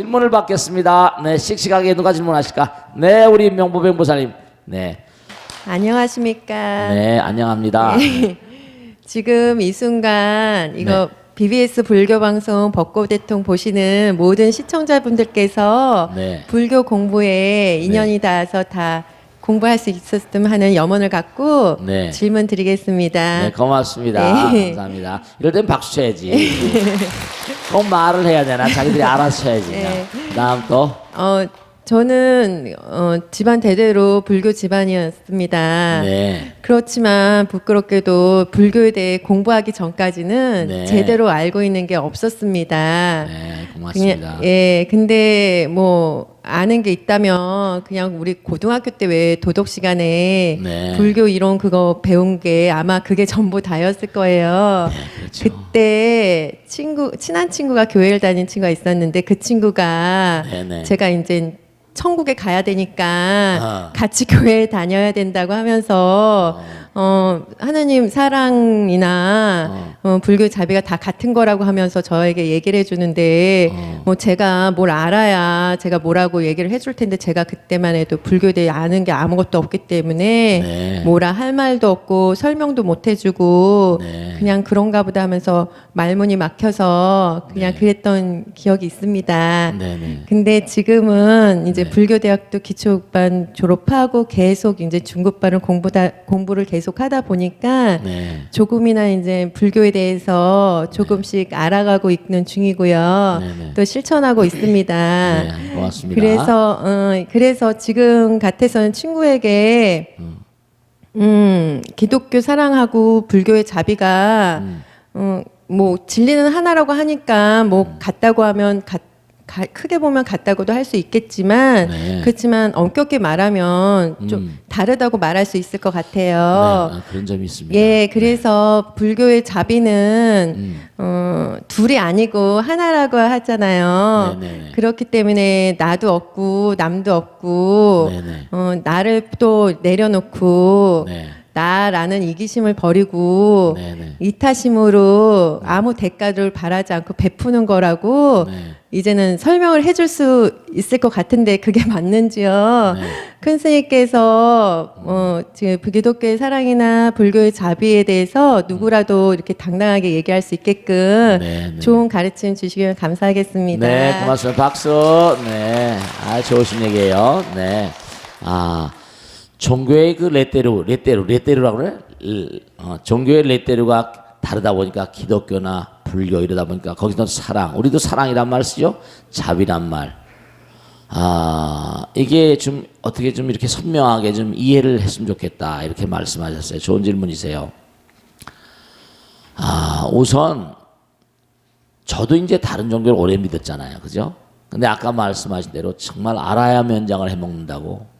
질문을 받겠습니다. 네, 씩씩하게 누가 질문하실까? 네, 우리 명보병보사님. 네. 안녕하십니까? 네, 안녕합니다. 네. 지금 이 순간 이거 네. BBS 불교 방송 벚꽃대통 보시는 모든 시청자분들께서 네. 불교 공부에 인연이 닿아서 다 공부할 수 있었으면 하는 염원을 갖고 네. 질문 드리겠습니다. 네, 고맙습니다. 네. 감사합니다. 이럴 땐 박수 쳐야지. 꼭 말을 해야 되나? 자기들이 알아서 쳐야지. 네. 다음 또. 저는 집안 대대로 불교 집안이었습니다. 네. 그렇지만 부끄럽게도 불교에 대해 공부하기 전까지는 네. 제대로 알고 있는 게 없었습니다. 네, 고맙습니다. 예, 근데 뭐 아는 게 있다면 그냥 우리 고등학교 때 왜 도덕 시간에 네. 불교 이론 그거 배운 게 아마 그게 전부 다였을 거예요. 네, 그렇죠. 그때 친한 친구가 교회를 다닌 친구가 있었는데 그 친구가 네네. 제가 이제 천국에 가야 되니까 아. 같이 교회에 다녀야 된다고 하면서 하느님 사랑이나 불교 자비가 다 같은 거라고 하면서 저에게 얘기를 해주는데 뭐 제가 뭘 알아야 제가 뭐라고 얘기를 해줄 텐데 제가 그때만 해도 불교에 대해 아는 게 아무것도 없기 때문에 네. 뭐라 할 말도 없고 설명도 못 해주고 네. 그냥 그런가 보다 하면서 말문이 막혀서 그냥 네. 그랬던 기억이 있습니다. 네네. 근데 지금은 이제 네. 불교대학도 기초반 졸업하고 계속 이제 중급반을 공부를 계속 하다 보니까 네. 조금이나 이제 불교에 대해서 조금씩 알아가고 있는 중이고요. 네네. 또 실천하고 있습니다. 네, 고맙습니다. 그래서 지금 같아서는 친구에게 기독교 사랑하고 불교의 자비가 뭐 진리는 하나라고 하니까 뭐 같다고 하면 크게 보면 같다고도 할 수 있겠지만 네. 그렇지만 엄격히 말하면 좀 다르다고 말할 수 있을 것 같아요. 네, 아, 그런 점이 있습니다. 예, 그래서 불교의 자비는 둘이 아니고 하나라고 하잖아요. 네네. 그렇기 때문에 나도 없고 남도 없고 네네. 나를 또 내려놓고 네. 나라는 이기심을 버리고 네네. 이타심으로 아무 대가를 바라지 않고 베푸는 거라고 네. 이제는 설명을 해줄 수 있을 것 같은데 그게 맞는지요? 네. 큰 스님께서 지금 기독교의 사랑이나 불교의 자비에 대해서 누구라도 이렇게 당당하게 얘기할 수 있게끔 네, 네. 좋은 가르침 주시면 감사하겠습니다. 네, 고맙습니다. 박수. 네, 아, 좋으신 얘기예요. 네, 아, 종교의 그 레떼루라고 그래? 종교의 레떼루가 다르다 보니까 기독교나 불교 이러다 보니까 거기서 사랑, 우리도 사랑이란 말 쓰죠? 자비란 말. 아, 이게 좀 어떻게 좀 이렇게 선명하게 좀 이해를 했으면 좋겠다 이렇게 말씀하셨어요. 좋은 질문이세요. 아, 우선 저도 이제 다른 종교를 오래 믿었잖아요, 그죠? 근데 아까 말씀하신 대로 정말 알아야 면장을 해먹는다고.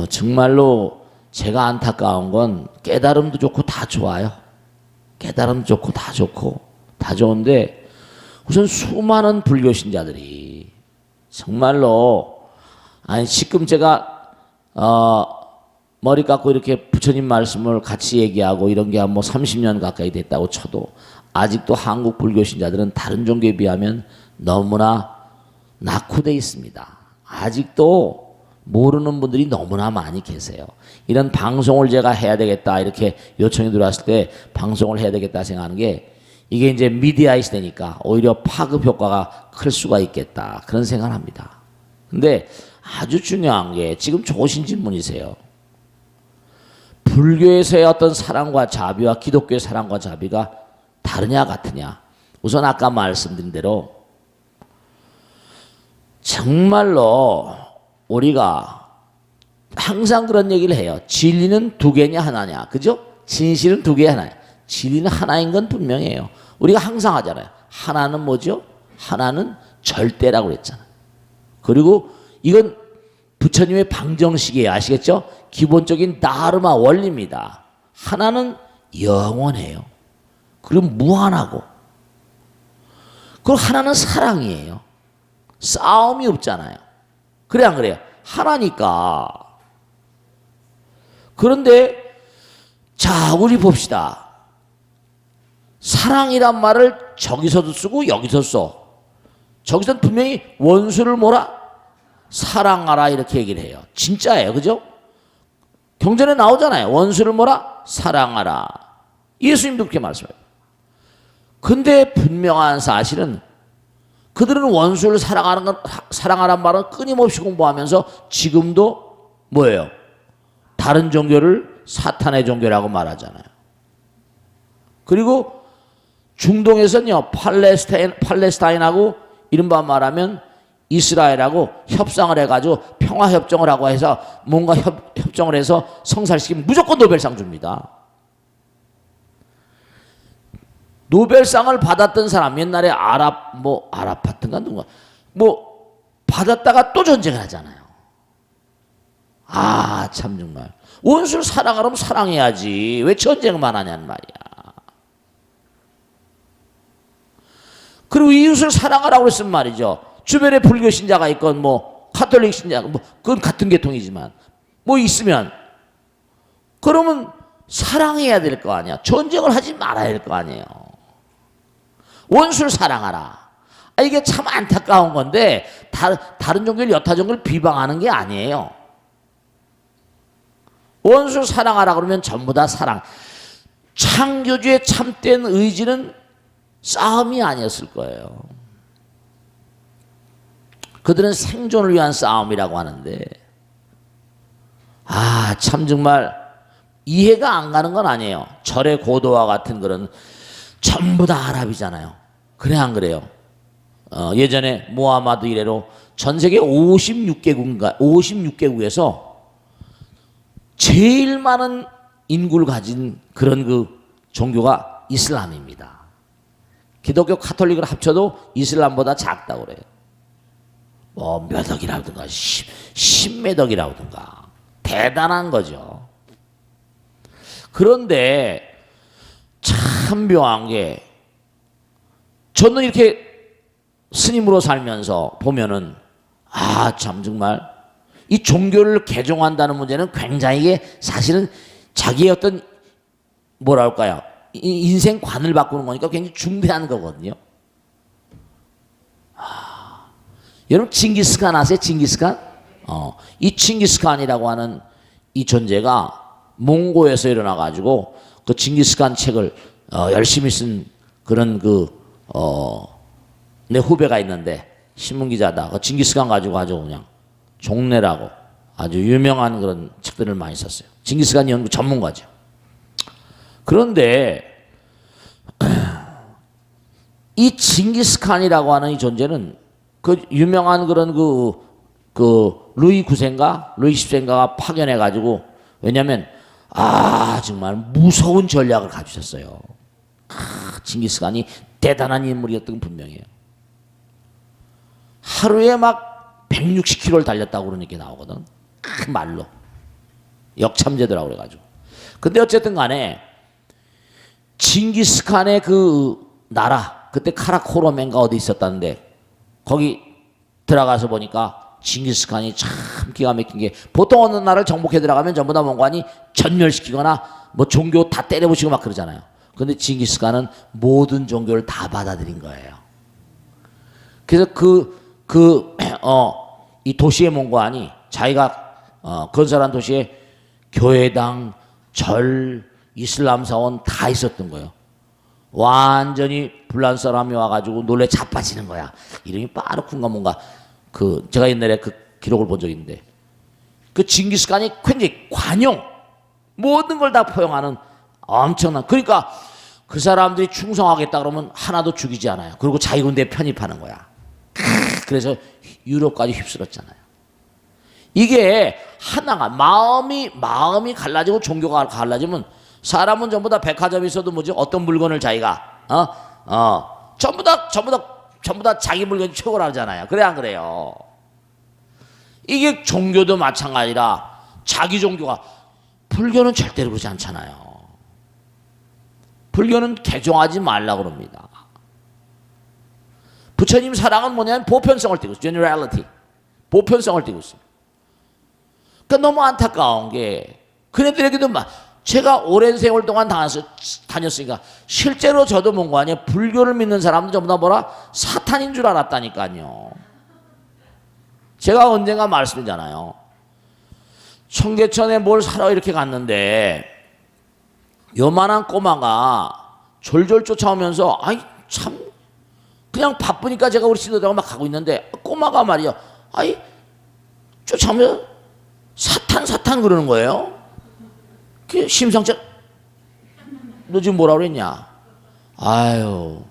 정말로 제가 안타까운 건 깨달음도 좋고 다 좋아요. 깨달음 좋고 다 좋고 다 좋은데 우선 수많은 불교 신자들이 정말로 아니 지금 제가 머리 깎고 이렇게 부처님 말씀을 같이 얘기하고 이런 게 한 뭐 30년 가까이 됐다고 쳐도 아직도 한국 불교 신자들은 다른 종교에 비하면 너무나 낙후돼 있습니다. 아직도 모르는 분들이 너무나 많이 계세요. 이런 방송을 제가 해야 되겠다 이렇게 요청이 들어왔을 때 방송을 해야 되겠다 생각하는 게 이게 이제 미디어이 되니까 오히려 파급 효과가 클 수가 있겠다 그런 생각을 합니다. 근데 아주 중요한 게 지금 좋으신 질문이세요. 불교에서의 어떤 사랑과 자비와 기독교의 사랑과 자비가 다르냐 같으냐. 우선 아까 말씀드린 대로 정말로 우리가 항상 그런 얘기를 해요. 진리는 두 개냐 하나냐. 그죠? 진실은 두 개 하나야. 진리는 하나인 건 분명해요. 우리가 항상 하잖아요. 하나는 뭐죠? 하나는 절대라고 그랬잖아요. 그리고 이건 부처님의 방정식이에요. 아시겠죠? 기본적인 다르마 원리입니다. 하나는 영원해요. 그리고 무한하고. 그리고 하나는 사랑이에요. 싸움이 없잖아요. 그래 안 그래요? 하나니까. 그런데 자 우리 봅시다. 사랑이란 말을 저기서도 쓰고 여기서 써. 저기서는 분명히 원수를 뭐라? 사랑하라 이렇게 얘기를 해요. 진짜예요. 그죠? 경전에 나오잖아요. 원수를 뭐라? 사랑하라. 예수님도 그렇게 말씀해요. 근데 분명한 사실은 그들은 원수를 사랑하라는 말은 끊임없이 공부하면서 지금도 뭐예요? 다른 종교를 사탄의 종교라고 말하잖아요. 그리고 중동에서는요, 팔레스타인하고 이른바 말하면 이스라엘하고 협상을 해가지고 평화협정을 하고 해서 뭔가 협정을 해서 성사시키면 무조건 노벨상 줍니다. 노벨상을 받았던 사람, 옛날에 아랍파트인가 누가 받았다가 또 전쟁을 하잖아요. 참 정말. 원수를 사랑하려면 사랑해야지. 왜 전쟁만 하냐는 말이야. 그리고 이웃을 사랑하라고 했으면 말이죠. 주변에 불교 신자가 있건 가톨릭 신자, 그건 같은 계통이지만 있으면 그러면 사랑해야 될 거 아니야. 전쟁을 하지 말아야 될 거 아니에요. 원수를 사랑하라. 이게 참 안타까운 건데 다른 종교를 여타 종교를 비방하는 게 아니에요. 원수를 사랑하라 그러면 전부 다 사랑. 창조주의 참된 의지는 싸움이 아니었을 거예요. 그들은 생존을 위한 싸움이라고 하는데 참 정말 이해가 안 가는 건 아니에요. 절의 고도와 같은 그런 전부 다 아랍이잖아요. 그래 안 그래요? 예전에 모하마드 이래로 전 세계 56개국에서 제일 많은 인구를 가진 그런 그 종교가 이슬람입니다. 기독교 카톨릭을 합쳐도 이슬람보다 작다고 그래요. 몇 억이라든가 10몇 억이라든가 대단한 거죠. 그런데 참 묘한 게 저는 이렇게 스님으로 살면서 보면은 참 정말 이 종교를 개종한다는 문제는 굉장히 사실은 자기의 어떤 뭐랄까요 인생관을 바꾸는 거니까 굉장히 중대한 거거든요. 여러분 징기스칸 아세요? 징기스칸? 이 징기스칸이라고 하는 이 존재가 몽고에서 일어나 가지고 그 징기스칸 책을 열심히 쓴 그런 내 후배가 있는데 신문기자다. 그 징기스칸 가지고 아주 그냥 종래라고 아주 유명한 그런 책들을 많이 썼어요. 징기스칸 연구 전문가죠. 그런데 이 징기스칸이라고 하는 이 존재는 그 유명한 그런 루이 9세인가 루이 10세인가가 파견해 가지고 왜냐하면 정말 무서운 전략을 가지셨어요. 징기스칸이 대단한 인물이었던 건 분명해요. 하루에 막 160km를 달렸다고 그러는 게 나오거든. 큰 말로. 역참제더라고 그래가지고. 근데 어쨌든 간에 징기스칸의 그 나라 그때 카라코르멘가 어디 있었다는데 거기 들어가서 보니까 징기스칸이 참 기가 막힌 게 보통 어느 나라를 정복해 들어가면 전부 다 뭔가니 전멸시키거나 종교 다 때려부시고 막 그러잖아요. 근데 징기스칸은 모든 종교를 다 받아들인 거예요. 그래서 이 도시의 몽고안이 자기가 건설한 도시에 교회당, 절, 이슬람 사원 다 있었던 거예요. 완전히 불란 사람이 와가지고 놀래 자빠지는 거야. 이름이 빠르쿵가 뭔가 제가 옛날에 그 기록을 본 적이 있는데 그 징기스칸이 굉장히 관용 모든 걸 다 포용하는 엄청난 그러니까 그 사람들이 충성하겠다 그러면 하나도 죽이지 않아요. 그리고 자기 군대에 편입하는 거야. 그래서 유럽까지 휩쓸었잖아요. 이게 하나가 마음이 갈라지고 종교가 갈라지면 사람은 전부 다 백화점에 있어도 어떤 물건을 자기가 전부 다 자기 물건이 최고라잖아요. 그래 안 그래요? 이게 종교도 마찬가지라 자기 종교가 불교는 절대로 그러지 않잖아요. 불교는 개종하지 말라고 그럽니다. 부처님 사랑은 뭐냐면 보편성을 띠고 있어요. generality. 보편성을 띠고 있어요. 그러니까 너무 안타까운 게 그네들에게도 제가 오랜 세월 동안 다녔으니까 실제로 저도 본 거 아니에요. 불교를 믿는 사람들 전부 다 뭐라 사탄인 줄 알았다니까요. 제가 언젠가 말씀드렸잖아요. 청계천에 뭘 사러 이렇게 갔는데 요만한 꼬마가 졸졸 쫓아오면서 아이 참 그냥 바쁘니까 제가 우리 신도들하고 막 가고 있는데 꼬마가 말이요. 아이 쫓아오면 사탄 그러는 거예요. 그 심상치 너 지금 뭐라 그랬냐? 아유.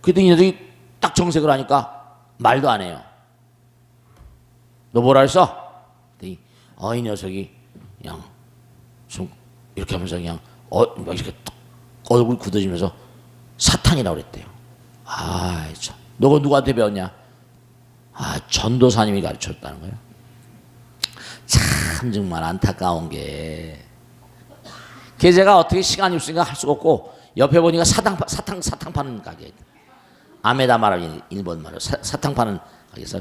그랬더니 이 녀석이 딱 정색을 하니까 말도 안 해요. 너 뭐라 했어? 그랬더니 이 녀석이 그냥 좀 이렇게 하면서 그냥 막 이렇게 얼굴 굳어지면서 사탄이라고 그랬대요. 아이 참. 너가 누구한테 배웠냐? 전도사님이 가르쳤다는 거예요. 참 정말 안타까운 게 제가 어떻게 시간이 없으니까 할 수가 없고 옆에 보니까 사탕 파는 가게 아메다 말을 일본 말로 사탕 파는 가게에서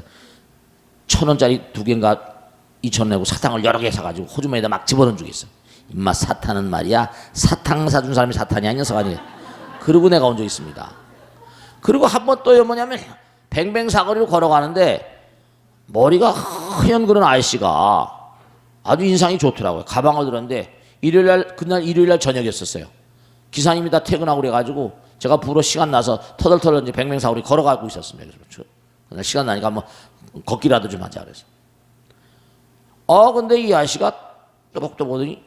1,000원짜리 2개인가 2,000원 내고 사탕을 여러 개 사가지고 호주머니에다 막 집어넣은 적이 있어. 임마 사탄은 말이야 사탕 사준 사람이 사탄이 아니야 녀석아니. 그러고 내가 온 적 있습니다. 그리고 한 번 또 뭐냐면 뱅뱅 사거리로 걸어가는데 머리가 하얀 그런 아저씨가 아주 인상이 좋더라고요. 가방을 들었는데 그날 일요일날 저녁이었었어요. 기사님이 다 퇴근하고 그래가지고 제가 부러 시간 나서 터덜터덜 이제 뱅뱅 사거리 걸어가고 있었습니다. 그래서 그날 시간 나니까 한번 걷기라도 좀 하자 그래서. 근데 이 아저씨가 또박또 보더니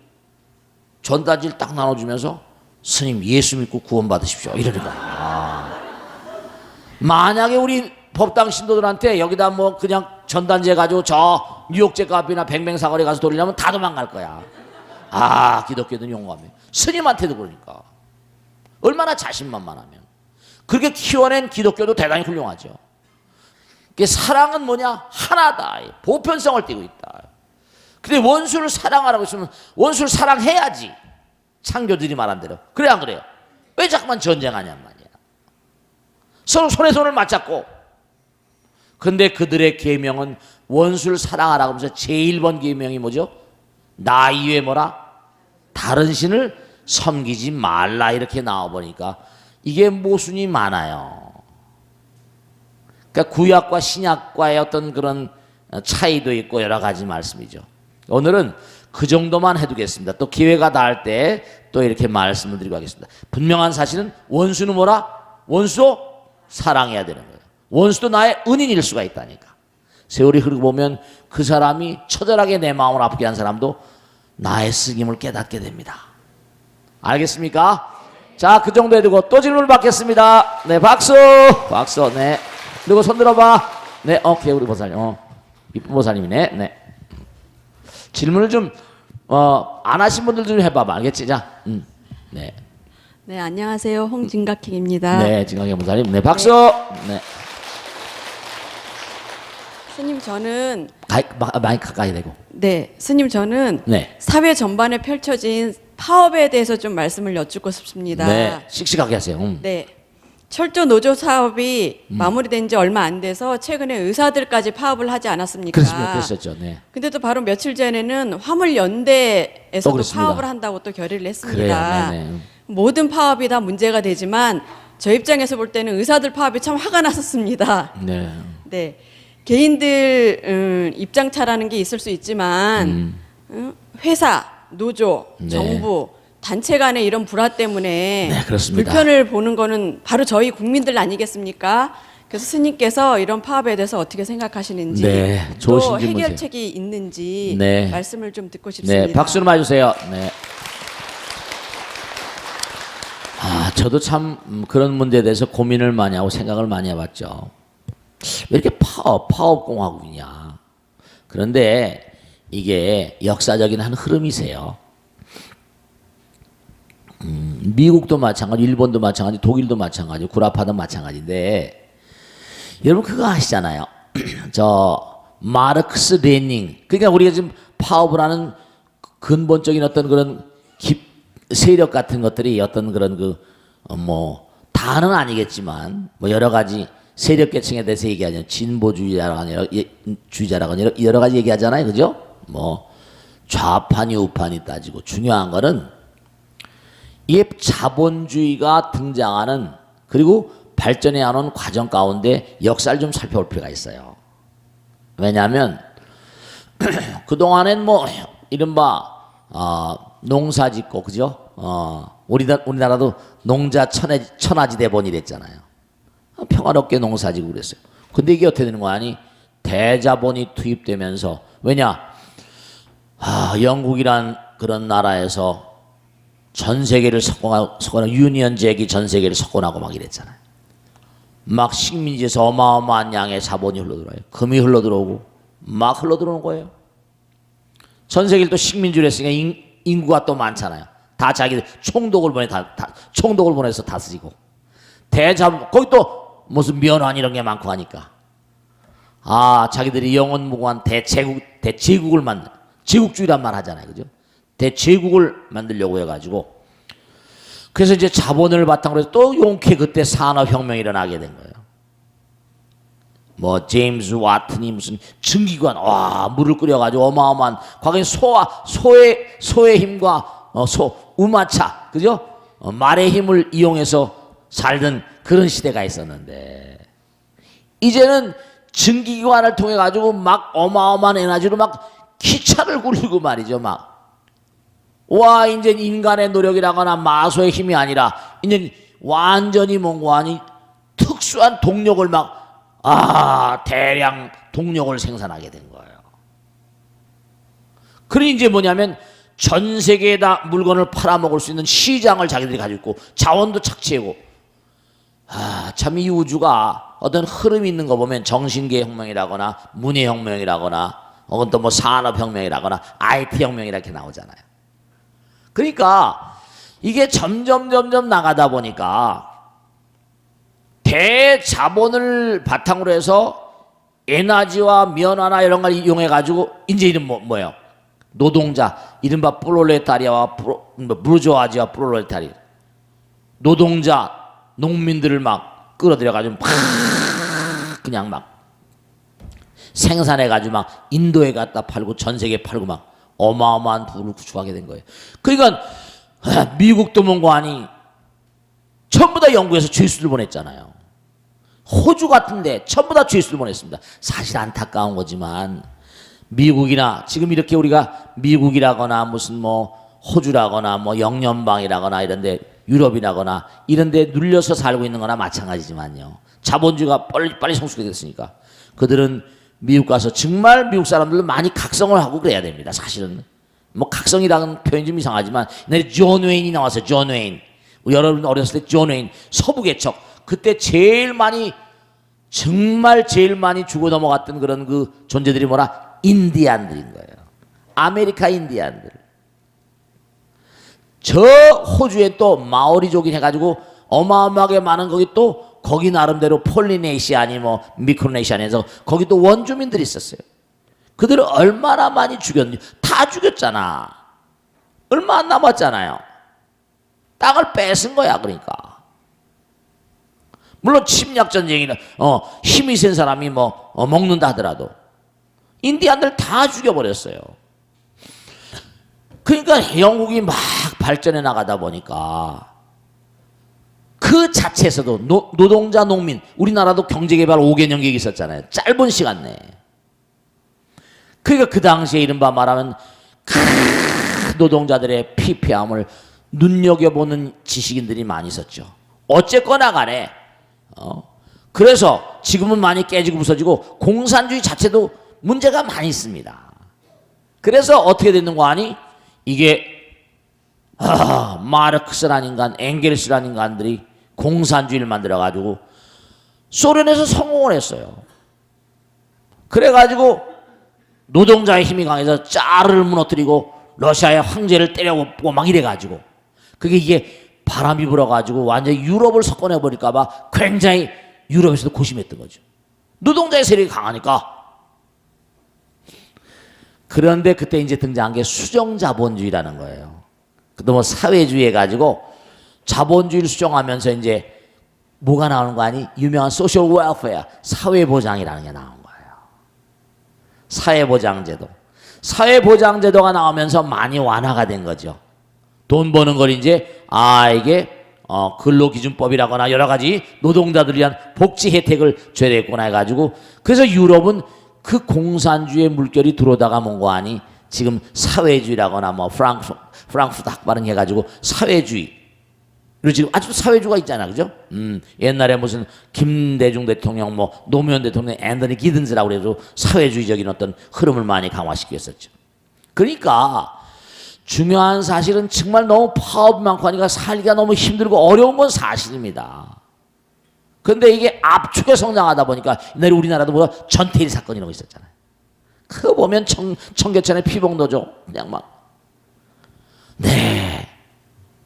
전단지를 딱 나눠주면서 스님 예수 믿고 구원 받으십시오 이러는 거야. 만약에 우리 법당 신도들한테 여기다 뭐 그냥 전단지 해가지고 저 뉴욕제 카페나 뱅뱅 사거리 가서 돌리려면 다 도망갈 거야. 기독교는 용감해. 스님한테도 그러니까. 얼마나 자신만만하면. 그렇게 키워낸 기독교도 대단히 훌륭하죠. 사랑은 뭐냐? 하나다. 보편성을 띠고 있다. 근데 원수를 사랑하라고 했으면 원수를 사랑해야지. 창조들이 말한 대로. 그래 안 그래요? 왜 자꾸만 전쟁하냔 말이야. 서로 손에 손을 맞잡고. 근데 그들의 계명은 원수를 사랑하라고 하면서 제1번 계명이 뭐죠? 나 이외에 뭐라? 다른 신을 섬기지 말라 이렇게 나와보니까 이게 모순이 많아요. 그러니까 구약과 신약과의 어떤 그런 차이도 있고 여러 가지 말씀이죠. 오늘은 그 정도만 해두겠습니다. 또 기회가 닿을 때 또 이렇게 말씀을 드리고 하겠습니다. 분명한 사실은 원수는 뭐라? 원수도 사랑해야 되는 거예요. 원수도 나의 은인일 수가 있다니까. 세월이 흐르고 보면 그 사람이 처절하게 내 마음을 아프게 한 사람도 나의 쓰임을 깨닫게 됩니다. 알겠습니까? 자, 그 정도 해두고 또 질문을 받겠습니다. 네, 박수! 박수, 네. 그리고 손 들어봐. 네, 오케이, 우리 보살님. 이쁜 보살님이네. 네. 질문을 좀, 안 하신 분들 좀 해봐봐. 알겠지? 자, 네. 네, 안녕하세요. 홍진각행입니다. 네, 진각행 보살님. 네, 박수! 네. 스님, 저는 마이크 가까이 대고. 네, 스님 저는 네. 사회 전반에 펼쳐진 파업에 대해서 좀 말씀을 여쭙고 싶습니다. 네, 씩씩하게 하세요. 네. 철도 노조 사업이 마무리된 지 얼마 안 돼서 최근에 의사들까지 파업을 하지 않았습니까? 그렇습니다. 그랬었죠. 네. 근데 또 바로 며칠 전에는 화물연대에서도 그렇습니다. 파업을 한다고 또 결의를 했습니다. 그래요. 네네. 모든 파업이 다 문제가 되지만 저 입장에서 볼 때는 의사들 파업이 참 화가 났었습니다. 네. 네. 개인들 입장차라는 게 있을 수 있지만 회사, 노조, 네. 정부, 단체 간의 이런 불화 때문에 네, 그렇습니다. 불편을 보는 거는 바로 저희 국민들 아니겠습니까? 그래서 스님께서 이런 파업에 대해서 어떻게 생각하시는지 네, 또 좋으신 질문이세요. 해결책이 있는지 네. 말씀을 좀 듣고 싶습니다. 네, 박수를 많이 주세요. 네. 저도 참 그런 문제에 대해서 고민을 많이 하고 생각을 많이 해봤죠. 왜 이렇게 파업공화국이냐. 그런데 이게 역사적인 한 흐름이세요. 미국도 마찬가지, 일본도 마찬가지, 독일도 마찬가지, 구라파도 마찬가지인데 여러분 그거 아시잖아요. 저 마르크스 레닌. 그러니까 우리가 지금 파업을 하는 근본적인 어떤 그런 세력 같은 것들이 어떤 그런 다는 아니겠지만 여러 가지 세력 계층에 대해서 얘기하잖아요. 진보주의자라거나 주의자라거나 여러 가지 얘기하잖아요. 그죠? 좌판이 우판이 따지고 중요한 거는 이 자본주의가 등장하는 그리고 발전해 오는 과정 가운데 역사를 좀 살펴볼 필요가 있어요. 왜냐하면 그동안엔 뭐 이른바 농사짓고 그죠? 우리나라도 농자 천하지 대본이 됐잖아요. 평화롭게 농사지고 그랬어요. 근데 이게 어떻게 되는 거 아니? 대자본이 투입되면서 왜냐? 영국이란 그런 나라에서 전 세계를 석권하고 유니언 잭이 전 세계를 석권하고 막 이랬잖아요. 막 식민지에서 어마어마한 양의 자본이 흘러들어요. 금이 흘러들어오고 막 흘러들어오는 거예요. 전 세계를 또 식민지로 했으니까 인구가 또 많잖아요. 다 자기들 총독을 총독을 보내서 다스리고 대자본 거기 또 무슨 면환 이런 게 많고 하니까 자기들이 영원무고한 대제국을 만든 제국주의란 말 하잖아요. 그죠? 대제국을 만들려고 해가지고 그래서 이제 자본을 바탕으로 해서 또 용케 그때 산업혁명이 일어나게 된 거예요. 뭐 제임스 와튼이 무슨 증기관 물을 끓여가지고 어마어마한 과거에 소의 힘과 우마차 그죠? 말의 힘을 이용해서 살던 그런 시대가 있었는데 이제는 증기기관을 통해 가지고 막 어마어마한 에너지로 막 기차를 굴리고 말이죠. 이제 인간의 노력이라거나 마소의 힘이 아니라 이제 완전히 뭔가 아니 특수한 동력을 대량 동력을 생산하게 된 거예요. 그러니 이제 뭐냐면 전 세계에다 물건을 팔아먹을 수 있는 시장을 자기들이 가지고 있고 자원도 착취하고 참 이 우주가 어떤 흐름이 있는 거 보면 정신계 혁명이라거나 문예 혁명이라거나 혹은 또 뭐 산업 혁명이라거나 IT 혁명 이렇게 나오잖아요. 그러니까 이게 점점 나가다 보니까 대자본을 바탕으로 해서 에너지와 면화나 이런 걸 이용해 가지고 이제 이름 뭐예요? 노동자 이른바 프롤레타리아와 부르주아지와 프롤레타리아 노동자 농민들을 막 끌어들여 가지고 그냥 막 생산해 가지고 막 인도에 갖다 팔고 전 세계에 팔고 막 어마어마한 부를 구축하게 된 거예요. 그러니까 미국도 뭔가 아니 전부 다 영국에서 죄수들 보냈잖아요. 호주 같은데 전부 다 죄수들 보냈습니다. 사실 안타까운 거지만 미국이나 지금 이렇게 우리가 미국이라거나 무슨 뭐 호주라거나 뭐 영연방이라거나 이런데 유럽이라거나 이런데 눌려서 살고 있는 거나 마찬가지지만요. 자본주의가 빨리 성숙이 됐으니까 그들은 미국 가서 정말 미국 사람들도 많이 각성을 하고 그래야 됩니다. 사실은 뭐 각성이라는 표현이 좀 이상하지만 옛날에 존 웨인이 나왔어요. 존 웨인. 여러분 어렸을 때 존 웨인 서부개척 그때 정말 제일 많이 죽어 넘어갔던 그런 그 존재들이 뭐라 인디안들인 거예요. 아메리카 인디안들. 저 호주에 또 마오리족이 해가지고 어마어마하게 많은 거기 나름대로 폴리네시아니 뭐 미크로네시아에서 거기 또 원주민들이 있었어요. 그들을 얼마나 많이 죽였는지 다 죽였잖아. 얼마 안 남았잖아요. 땅을 뺏은 거야. 그러니까 물론 침략 전쟁이나 힘이 센 사람이 먹는다 하더라도 인디안들 다 죽여버렸어요. 그러니까 영국이 막 발전해 나가다 보니까 그 자체에서도 노동자 농민 우리나라도 경제개발 5개년 계획이 있었잖아요. 짧은 시간 내에. 그러니까 그 당시에 이른바 말하면 노동자들의 피폐함을 눈여겨보는 지식인들이 많이 있었죠. 어쨌거나 간에 그래서 지금은 많이 깨지고 부서지고 공산주의 자체도 문제가 많이 있습니다. 그래서 어떻게 되는 거 아니? 이게 마르크스라는 인간, 엥겔스라는 인간들이 공산주의를 만들어가지고 소련에서 성공을 했어요. 그래가지고 노동자의 힘이 강해서 짜르를 무너뜨리고 러시아의 황제를 때려고 막 이래가지고 이게 바람이 불어가지고 완전히 유럽을 석권해버릴까봐 굉장히 유럽에서도 고심했던 거죠. 노동자의 세력이 강하니까. 그런데 그때 이제 등장한 게 수정자본주의라는 거예요. 또 뭐 사회주의 해가지고 자본주의를 수정하면서 이제 뭐가 나오는 거 아니? 유명한 소셜 웰페어, 사회보장이라는 게 나온 거예요. 사회보장제도. 사회보장제도가 나오면서 많이 완화가 된 거죠. 돈 버는 걸 이제 이게 근로기준법이라거나 여러 가지 노동자들을 위한 복지 혜택을 줘야 되겠구나 해가지고 그래서 유럽은 그 공산주의 물결이 들어오다가 뭔가 하니 지금 사회주의라거나 뭐 프랑크푸르트 학발은 해가지고 사회주의 그리고 지금 아직도 사회주의가 있잖아, 그죠? 옛날에 무슨 김대중 대통령, 뭐 노무현 대통령, 앤더니 기든스라고 그래서 사회주의적인 어떤 흐름을 많이 강화시켰었죠. 그러니까 중요한 사실은 정말 너무 파업이 많고 하니까 살기가 너무 힘들고 어려운 건 사실입니다. 그런데 이게 압축에 성장하다 보니까 옛날에 우리나라도 뭐 전태일 사건 이런 거 있었잖아요. 그거 보면 청계천에 피봉도죠. 그냥 막. 네.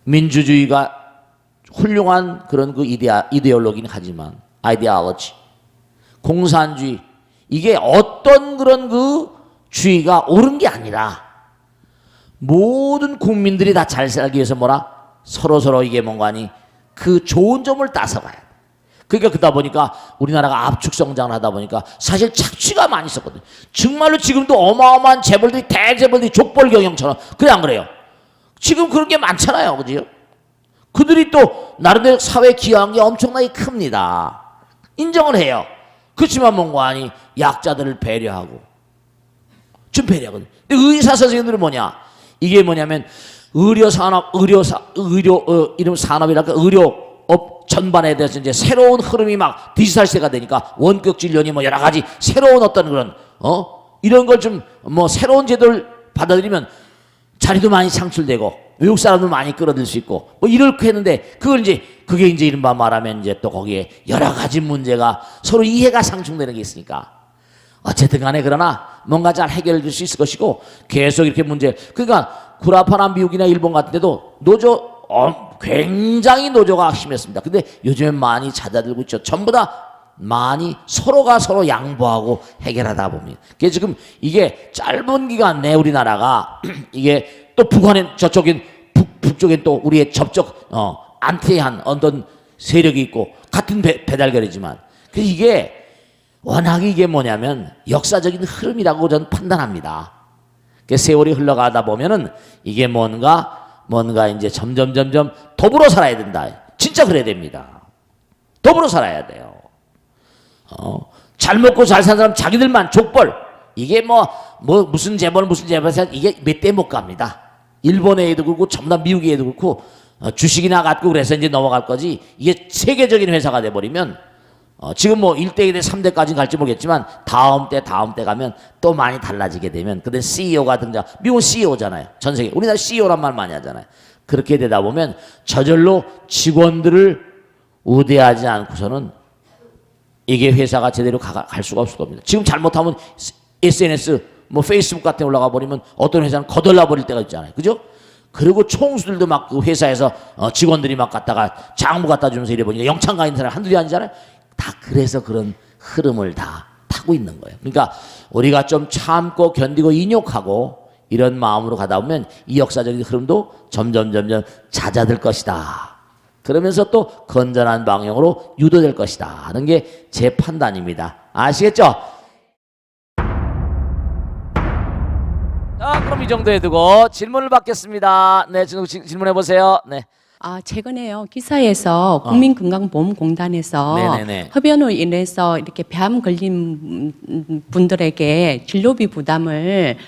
민주주의가 훌륭한 그런 그 이데올로기는 하지만 아이디올로지 공산주의 이게 어떤 그런 그 주의가 옳은 게 아니라 모든 국민들이 다 잘 살기 위해서 뭐라 서로 이게 뭔가니 그 좋은 점을 따서가야 돼. 그러니까 그러다 보니까 우리나라가 압축 성장을 하다 보니까 사실 착취가 많이 있었거든요. 정말로 지금도 어마어마한 재벌들이 대재벌들이 족벌 경영처럼 그래 안 그래요? 지금 그런 게 많잖아요, 그죠? 그들이 또 나름대로 사회에 기여한 게 엄청나게 큽니다. 인정을 해요. 그렇지만 뭔가 아니 약자들을 배려하고 좀 배려하거든요. 근데 의사 선생님들은 뭐냐? 이게 뭐냐면 이런 산업이랄까 의료업 전반에 대해서 이제 새로운 흐름이 막 디지털 시대가 되니까 원격 진료니 뭐 여러 가지 새로운 어떤 그런 이런 걸 좀 뭐 새로운 제도를 받아들이면 자리도 많이 창출되고 외국 사람도 많이 끌어들 수 있고 뭐 이렇게 했는데 그게 이제 이른바 말하면 이제 또 거기에 여러 가지 문제가 서로 이해가 상충되는 게 있으니까 어쨌든 간에 그러나 뭔가 잘 해결될 수 있을 것이고 계속 이렇게 문제 그러니까 구라파나 미국이나 일본 같은 데도 굉장히 노조가 심했습니다. 근데 요즘엔 많이 잦아들고 있죠. 전부 다 많이 서로가 서로 양보하고 해결하다 보면 그게 지금 이게 짧은 기간 내 우리나라가 이게 또 북한엔 저쪽엔 북쪽엔 또 우리의 접촉 안티한 어떤 세력이 있고 같은 배달결이지만 그 이게 워낙 이게 뭐냐면 역사적인 흐름이라고 저는 판단합니다. 그 세월이 흘러가다 보면은 이게 뭔가 이제 점점 더불어 살아야 된다. 진짜 그래야 됩니다. 더불어 살아야 돼요. 잘 먹고 잘 사는 사람 자기들만 족벌 이게 무슨 재벌 이게 몇 대 못 갑니다. 일본에 애도 그렇고 전부 다 미국에 애도 그렇고 주식이나 갖고 그래서 이제 넘어갈 거지 이게 세계적인 회사가 돼버리면 지금 뭐 1대, 2대, 3대까지는 갈지 모르겠지만 다음 때 가면 또 많이 달라지게 되면 그때 CEO가 등장 미국은 CEO잖아요. 전 세계 우리나라 CEO란 말 많이 하잖아요. 그렇게 되다 보면 저절로 직원들을 우대하지 않고서는 이게 회사가 제대로 갈 수가 없을 겁니다. 지금 잘못하면 SNS, 뭐 페이스북 같은 데 올라가 버리면 어떤 회사는 거덜나 버릴 때가 있잖아요. 그죠? 그리고 총수들도 막 그 회사에서 직원들이 막 갖다가 장부 갖다 주면서 이래 보니까 영창 가 있는 사람이 한둘이 아니잖아요. 다 그래서 그런 흐름을 다 타고 있는 거예요. 그러니까 우리가 좀 참고 견디고 인욕하고 이런 마음으로 가다 보면 이 역사적인 흐름도 점점 잦아들 것이다. 그러면서 또 건전한 방향으로 유도될 것이다 하는 게 제 판단입니다. 아시겠죠? 자, 그럼 이 정도에 두고 질문을 받겠습니다. 네, 질문해 보세요. 네. 최근에요 기사에서 국민건강보험공단에서 네네네. 흡연으로 인해서 이렇게 폐암 걸린 분들에게 진료비 부담을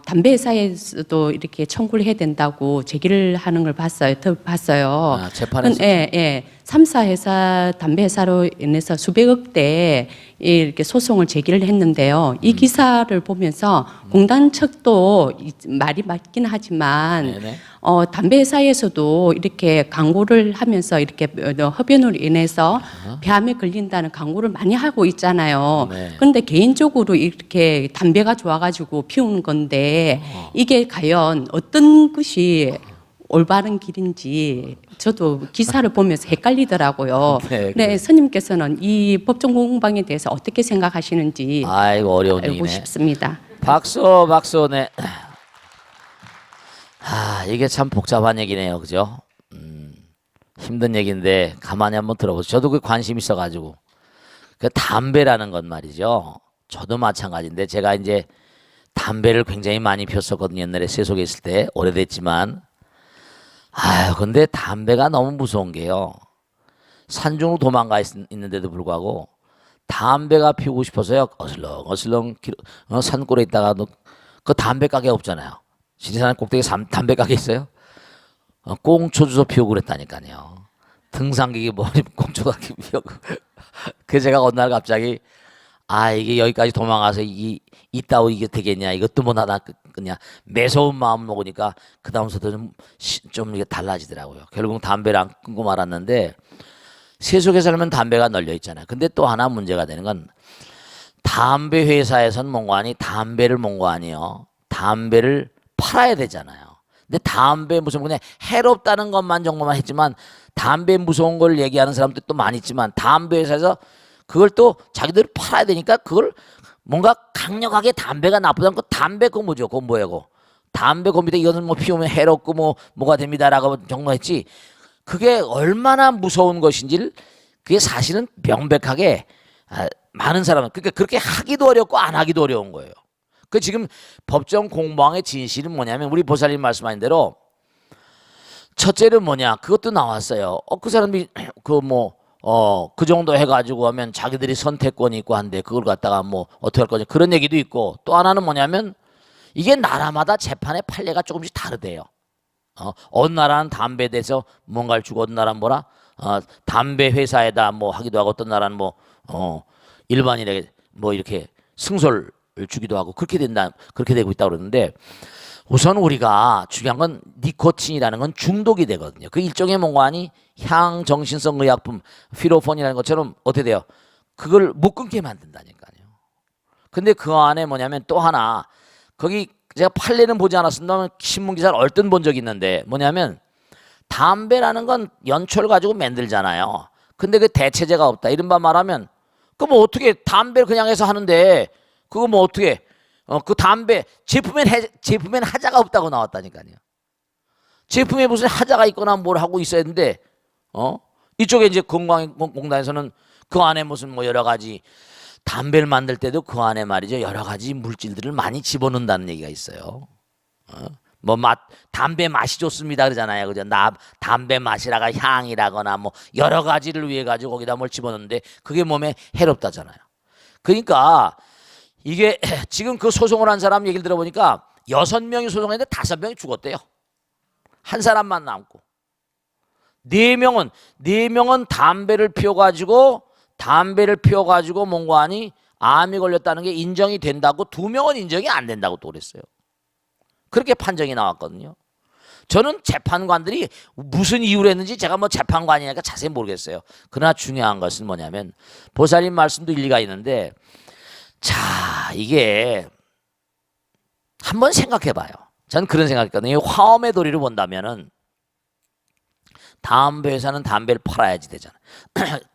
담배 회사에서도 이렇게 청구를 해야 된다고 제기를 하는 걸 봤어요. 재판에서. 예. 3사 회사 담배 회사로 인해서 수백억 대 이렇게 소송을 제기를 했는데요. 이 기사를 보면서 공단 측도 말이 맞긴 하지만 네네. 담배 회사에서도 이렇게 광고를 하면서 이렇게 흡연으로 인해서 폐암에 걸린다는 광고를 많이 하고 있잖아요. 네. 그런데 개인적으로 이렇게 담배가 좋아가지고 피우는 건데 이게 과연 어떤 것이 올바른 길인지 저도 기사를 보면서 헷갈리더라고요. 네, 네, 스님께서는 이 법정 공방에 대해서 어떻게 생각하시는지 아이고 어려운 알고 얘기네. 싶습니다. 박수 네. 이게 참 복잡한 얘기네요, 그죠? 힘든 얘기인데 가만히 한번 들어보세요. 저도 그 관심 있어가지고 그 담배라는 건 말이죠. 저도 마찬가지인데 제가 이제 담배를 굉장히 많이 피웠었거든요. 옛날에 세속에 있을 때. 오래됐지만. 아유, 근데 담배가 너무 무서운 게요. 산중으로 도망가 있는데도 불구하고 담배가 피우고 싶어서요. 어슬렁 산골에 있다가도 그 담배 가게 없잖아요. 지리산 꼭대기 담배 가게 있어요. 꽁초 주워 피우고 그랬다니까요. 등산객이 머리 꽁초 가게 피우고. 그래서 제가 어느 날 갑자기 이게 여기까지 도망가서 이따오 이게 되겠냐, 이것도 못 하나 그냥 매서운 마음 먹으니까 그 다음부터 좀 이게 달라지더라고요. 결국 담배를 안 끊고 말았는데 세속에 살면 담배가 널려 있잖아요. 근데 또 하나 문제가 되는 건 담배 회사에선 뭔가 아니 담배를 뭔가 아니요. 담배를 팔아야 되잖아요. 근데 담배 무슨 그냥 해롭다는 것만 정도만 했지만 담배 무서운 걸 얘기하는 사람도 또 많이 있지만 담배 회사에서 그걸 또 자기들 팔아야 되니까 그걸 뭔가 강력하게 담배가 나쁘다는 거 담배 그거 뭐죠? 그거 뭐예요? 담배 겁니다. 이것은 뭐 피우면 해롭고 뭐가 됩니다라고 정도했지. 그게 얼마나 무서운 것인지를 그게 사실은 명백하게 많은 사람은 그러니까 그렇게 하기도 어렵고 안 하기도 어려운 거예요. 그 지금 법정 공방의 진실은 뭐냐면 우리 보살님 말씀하신 대로 첫째는 뭐냐 그것도 나왔어요. 그 사람이 그 정도 해가지고 하면 자기들이 선택권이 있고 한데 그걸 갖다가 뭐 어떻게 할 거냐 그런 얘기도 있고 또 하나는 뭐냐면 이게 나라마다 재판의 판례가 조금씩 다르대요. 어느 나라는 담배에 대해서 뭔가를 주고 어느 나라는 뭐라 담배 회사에다 뭐 하기도 하고 어떤 나라는 일반인에게 뭐 이렇게 승소를 주기도 하고 그렇게 되고 있다고 그러는데 우선 우리가 중요한 건 니코틴이라는 건 중독이 되거든요. 그 일종의 뭔가 아니 향정신성 의약품 피로폰이라는 것처럼 어떻게 돼요? 그걸 못 끊게 만든다니까요. 근데 그 안에 뭐냐면 또 하나 거기 제가 판례는 보지 않았습니다만 신문 기사를 얼뜬 본 적이 있는데 뭐냐면 담배라는 건 연초를 가지고 만들잖아요. 근데 그 대체제가 없다. 이른바 말하면 그럼 뭐 어떻게 담배를 그냥 해서 하는데 그거 뭐 어떻게 그 담배 제품엔 하자가 없다고 나왔다니까요. 제품에 무슨 하자가 있거나 뭘 하고 있어야 되는데 이쪽에 이제 건강공단에서는 그 안에 무슨 뭐 여러 가지 담배를 만들 때도 그 안에 말이죠 여러 가지 물질들을 많이 집어넣는다는 얘기가 있어요. 담배 맛이 좋습니다 그러잖아요, 그죠? 담배 맛이라가 향이라거나 뭐 여러 가지를 위해 가지고 거기다 뭘 집어넣는데 그게 몸에 해롭다잖아요. 그러니까 이게 지금 그 소송을 한 사람 얘기를 들어보니까 6명이 소송했는데 5명이 죽었대요. 한 사람만 남고 4명은 담배를 피워가지고 뭔가 아니 암이 걸렸다는 게 인정이 된다고 2명은 인정이 안 된다고 또 그랬어요. 그렇게 판정이 나왔거든요. 저는 재판관들이 무슨 이유로 했는지 제가 뭐 재판관이니까 자세히 모르겠어요. 그러나 중요한 것은 뭐냐면 보살님 말씀도 일리가 있는데 자 이게 한번 생각해 봐요. 전 그런 생각했거든요. 화엄의 도리를 본다면은 담배 회사는 담배를 팔아야지 되잖아요.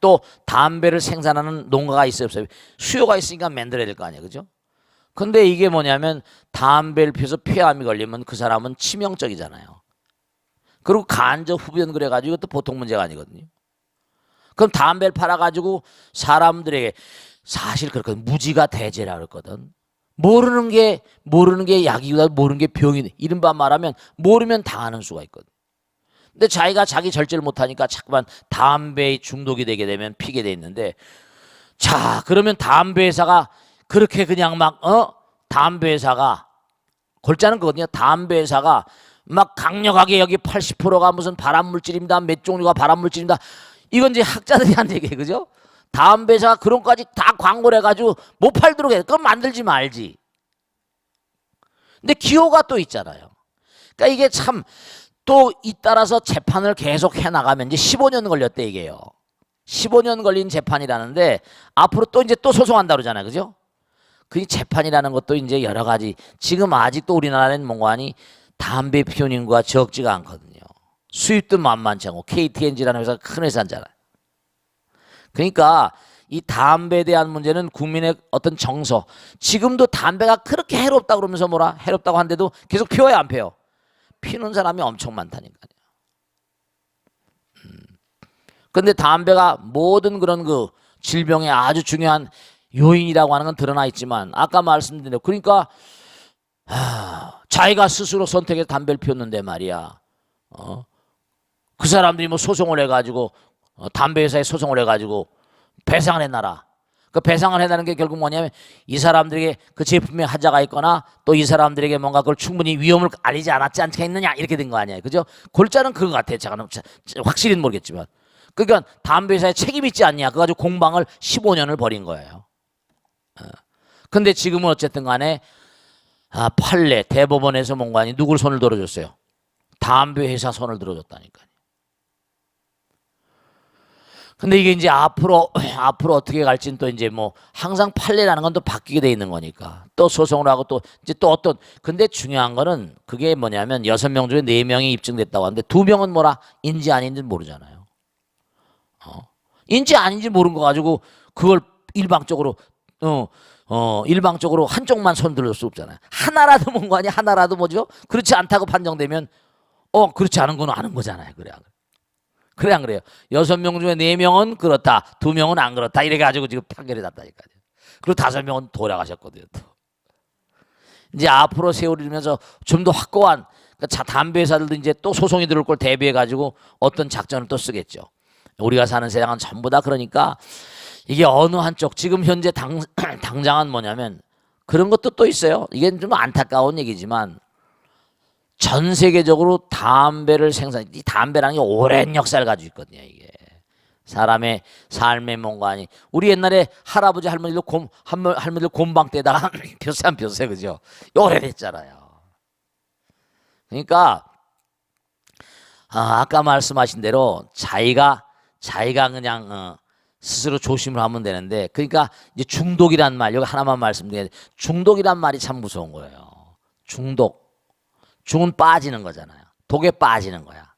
또 담배를 생산하는 농가가 있어요 없어요? 수요가 있으니까 만들어야 될 거 아니에요, 그죠? 근데 이게 뭐냐면 담배를 피워서 폐암이 걸리면 그 사람은 치명적이잖아요. 그리고 간접 흡연 그래가지고 이것도 보통 문제가 아니거든요. 그럼 담배를 팔아가지고 사람들에게 사실 그렇거든. 무지가 대제라 그랬거든. 모르는 게 약이보다 모르는 게 병이네. 이른바 말하면 모르면 당하는 수가 있거든. 근데 자기가 자기 절제를 못하니까 자꾸만 담배에 중독이 되게 되면 피게 돼 있는데 자 그러면 담배 회사가 그렇게 그냥 담배 회사가 골자는 그거거든요. 담배 회사가 막 강력하게 여기 80%가 무슨 발암물질입니다. 몇 종류가 발암물질입니다. 이건 이제 학자들이 한 얘기예요. 그죠? 담배 회사가 그런 것까지 다 광고를 해가지고 못 팔도록 해. 그럼 만들지 말지. 근데 기호가 또 있잖아요. 그러니까 이게 참 또 잇따라서 재판을 계속 해나가면 이제 15년 걸렸대 이게요. 15년 걸린 재판이라는데 앞으로 또 이제 또 소송한다 그러잖아요. 그죠? 그 재판이라는 것도 이제 여러 가지 지금 아직도 우리나라는 뭔가니 담배 피우는 인구가 적지가 않거든요. 수입도 만만치 않고 KTNG라는 회사가 큰 회사잖아요. 그러니까 이 담배에 대한 문제는 국민의 어떤 정서 지금도 담배가 그렇게 해롭다고 그러면서 해롭다고 한데도 계속 피워야 안 피워요? 피는 사람이 엄청 많다니까요. 근데 담배가 모든 그런 그 질병의 아주 중요한 요인이라고 하는 건 드러나 있지만 아까 말씀드린 대로 그러니까 자기가 스스로 선택해서 담배를 피웠는데 말이야. 그 사람들이 뭐 소송을 해가지고 담배 회사에 소송을 해가지고 배상을 해놔라. 그 배상을 해나는 게 결국 뭐냐면 이 사람들에게 그 제품에 하자가 있거나 또 이 사람들에게 뭔가 그걸 충분히 위험을 알리지 않았지 않겠느냐 이렇게 된 거 아니에요. 그죠? 골자는 그거 같아요. 제가 확실히는 모르겠지만. 그러니까 담배 회사에 책임 있지 않냐. 그거 가지고 공방을 15년을 벌인 거예요. 근데 지금은 어쨌든 간에 판례 대법원에서 뭔가 아니 누굴 손을 들어줬어요? 담배 회사 손을 들어줬다니까요. 근데 이게 이제 앞으로 어떻게 갈지는 또 이제 뭐 항상 판례라는 건 또 바뀌게 돼 있는 거니까 또 소송을 하고 또 이제 또 어떤 근데 중요한 거는 그게 뭐냐면 6명 중에 4명이 입증됐다고 하는데 2명은 뭐라 인지 아닌지 모르잖아요. 인지 아닌지 모르는 거 가지고 그걸 일방적으로 일방적으로 한쪽만 손 들을 수 없잖아요. 하나라도 뭔 거 아니야? 하나라도 뭐죠? 그렇지 않다고 판정되면 그렇지 않은 건 아는 거잖아요. 그래 안 그래요? 6명 중에 4명은 그렇다, 2명은 안 그렇다 이래 가지고 지금 판결이 났다니까요. 그리고 5명은 돌아가셨거든요. 또. 이제 앞으로 세월이 들면서 좀 더 확고한 담배 회사들도 이제 또 소송이 들어올 걸 대비해 가지고 어떤 작전을 또 쓰겠죠. 우리가 사는 세상은 전부 다 그러니까 이게 어느 한쪽 지금 현재 당장은 뭐냐면 그런 것도 또 있어요. 이게 좀 안타까운 얘기지만 전 세계적으로 담배를 이 담배라는 게 오랜 역사를 가지고 있거든요. 이게 사람의 삶의 뭔가 아니 우리 옛날에 할아버지 할머니들 할머니들 곰방 때다가 벼세 안 벼세 그죠? 오래됐잖아요. 그러니까 아까 말씀하신 대로 자기가 그냥 스스로 조심을 하면 되는데 그러니까 이제 중독이란 말 여기 하나만 말씀드리는데 중독이란 말이 참 무서운 거예요. 중은 빠지는 거잖아요. 독에 빠지는 거야.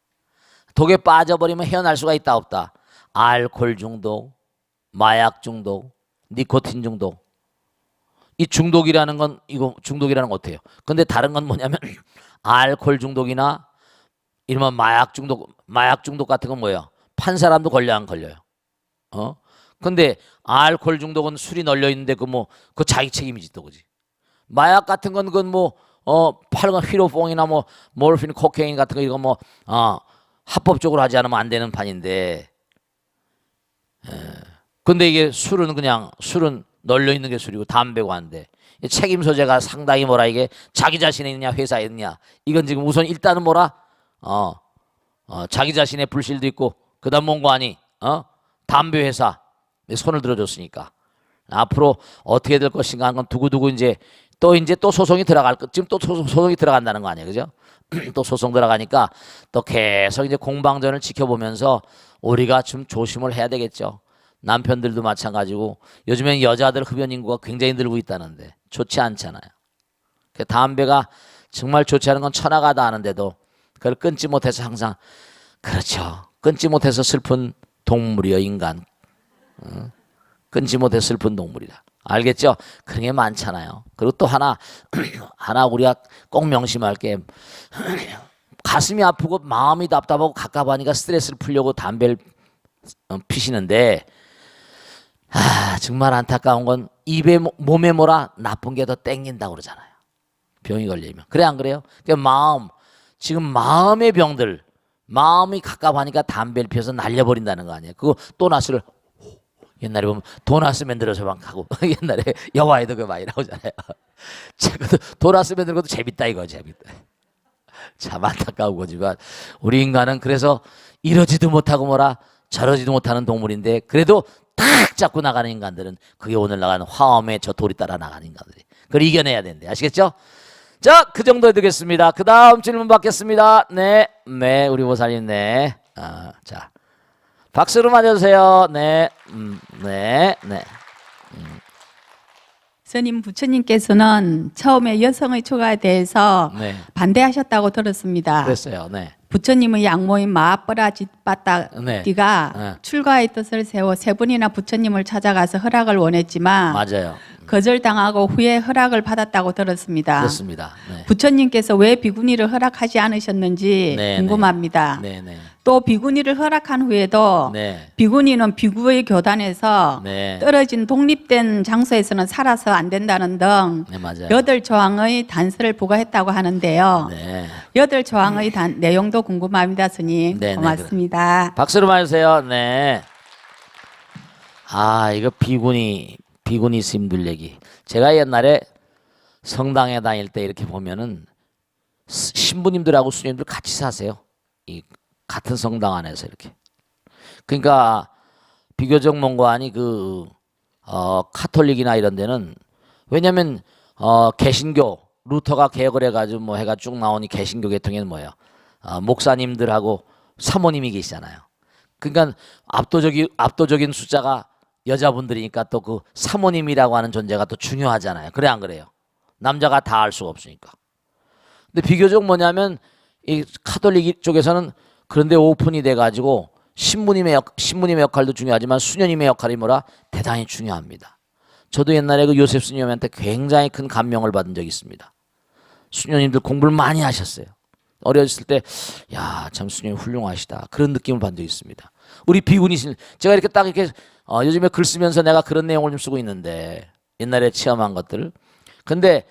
독에 빠져버리면 헤어날 수가 있다 없다. 알코올 중독, 마약 중독, 니코틴 중독. 이 중독이라는 건 이거 중독이라는 건 어때요? 근데 다른 건 뭐냐면 알코올 중독이나 이러면 마약 중독 같은 건 뭐예요? 판 사람도 걸려 안 걸려요? 근데 알코올 중독은 술이 널려 있는데 그 자기 책임이지 또 그지? 마약 같은 건 그건 파는 건 휘로뽕이나 모르핀, 코케인 같은 거 이거 합법적으로 하지 않으면 안 되는 판인데. 근데 이게 술은 널려 있는 게 술이고 담배고 한데 책임 소재가 상당히 이게 자기 자신에 있느냐 회사에 있느냐 이건 지금 우선 일단은 자기 자신의 불실도 있고 그다음 뭔가 아니 담배 회사 손을 들어줬으니까 앞으로 어떻게 될 것인가 하는 건 두고두고 이제 또 소송이 지금 또 소송이 들어간다는 거 아니에요, 그죠? 또 소송 들어가니까 또 계속 이제 공방전을 지켜보면서 우리가 좀 조심을 해야 되겠죠. 남편들도 마찬가지고 요즘엔 여자들 흡연 인구가 굉장히 늘고 있다는데 좋지 않잖아요. 담배가 정말 좋지 않은 건 천하가 다 아는데도 그걸 끊지 못해서 항상 그렇죠. 끊지 못해서 슬픈 동물이여 인간. 끊지 못해서 슬픈 동물이다. 알겠죠? 그런 게 많잖아요. 그리고 또 하나 우리가 꼭 명심할 게 가슴이 아프고 마음이 답답하고 갑갑하니까 스트레스를 풀려고 담배를 피시는데 정말 안타까운 건 몸에 나쁜 게 더 땡긴다고 그러잖아요. 병이 걸리면. 그래 안 그래요? 그러니까 지금 마음의 병들 마음이 갑갑하니까 담배를 피워서 날려버린다는 거 아니에요. 그거 또나스를 옛날에 보면 도나스 만들어서 막 하고 옛날에 영화에도 그 많이 나오잖아요. 도나스 만드는 것도 재밌다 이거 재밌다. 참 안타까운 거지만 우리 인간은 그래서 이러지도 못하고 저러지도 못하는 동물인데 그래도 탁 잡고 나가는 인간들은 그게 오늘 나가는 화엄의 저 돌이 따라 나가는 인간들이 그걸 이겨내야 되는데 아시겠죠? 자, 그 정도 해두겠습니다. 그 다음 질문 받겠습니다. 네, 우리 보살님 네. 자. 박수로 맞아주세요. 네. 스님 부처님께서는 처음에 여성의 초가에 대해서 반대하셨다고 들었습니다. 그랬어요. 네. 부처님의 양모인 마하빠라지빠따디가 출가의 뜻을 세워 세 번이나 부처님을 찾아가서 허락을 원했지만 맞아요. 거절당하고 후에 허락을 받았다고 들었습니다. 그렇습니다. 네. 부처님께서 왜 비구니를 허락하지 않으셨는지 네, 궁금합니다. 네, 네. 또 비구니를 허락한 후에도 네. 비구니는 비구의 교단에서 네. 떨어진 독립된 장소에서는 살아서 안 된다는 등 네, 맞아요. 8조항의 단서를 부과했다고 하는데요. 네. 8조항의 내용도 궁금합니다, 스님. 네, 네, 고맙습니다. 박수로 맞으세요. 네. 아, 이거 비구니 스님들 얘기. 제가 옛날에 성당에 다닐 때 이렇게 보면은 신부님들하고 수녀님들 같이 사세요. 이 같은 성당 안에서 이렇게. 그러니까 비교적 뭔가하니 카톨릭이나 이런 데는 왜냐면 개신교 루터가 개혁을 해가지고 뭐 해가 쭉 나오니 개신교 계통에는 뭐예요? 목사님들하고 사모님이 계시잖아요. 그러니까 압도적인 숫자가 여자분들이니까 또 그 사모님이라고 하는 존재가 또 중요하잖아요. 그래 안 그래요? 남자가 다 알 수가 없으니까. 근데 비교적 뭐냐면 이 카톨릭 쪽에서는 그런데 오픈이 돼가지고 신부님의 역할도 중요하지만 수녀님의 역할이 뭐라 대단히 중요합니다. 저도 옛날에 그 요셉 수녀님한테 굉장히 큰 감명을 받은 적이 있습니다. 수녀님들 공부를 많이 하셨어요. 어렸을 때 야, 참 수녀님 훌륭하시다 그런 느낌을 받은 적이 있습니다. 우리 비구니신 제가 이렇게 딱 이렇게 요즘에 글 쓰면서 내가 그런 내용을 좀 쓰고 있는데 옛날에 체험한 것들. 근데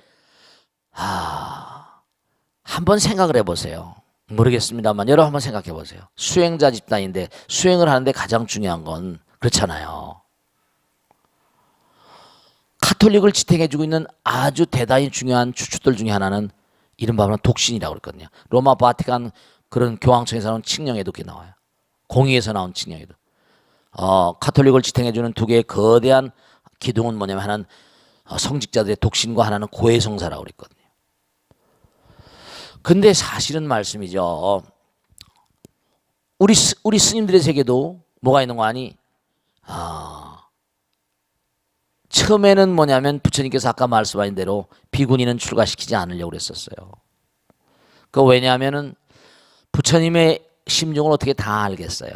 한번 생각을 해보세요. 모르겠습니다만 여러분 한번 생각해 보세요. 수행자 집단인데 수행을 하는데 가장 중요한 건 그렇잖아요. 카톨릭을 지탱해주고 있는 아주 대단히 중요한 주축들 중에 하나는 이른바 독신이라고 그랬거든요. 로마 바티칸 그런 교황청에서 나온 칙령에도 그게 나와요. 공의에서 나온 칙령에도. 카톨릭을 지탱해주는 두 개의 거대한 기둥은 뭐냐면 하나는 성직자들의 독신과 하나는 고해성사라고 그랬거든요. 근데 사실은 말씀이죠. 우리 스님들의 세계도 뭐가 있는 거 아니? 처음에는 뭐냐면 부처님께서 아까 말씀하신 대로 비구니는 출가시키지 않으려고 그랬었어요. 그 왜냐하면은 부처님의 심정을 어떻게 다 알겠어요.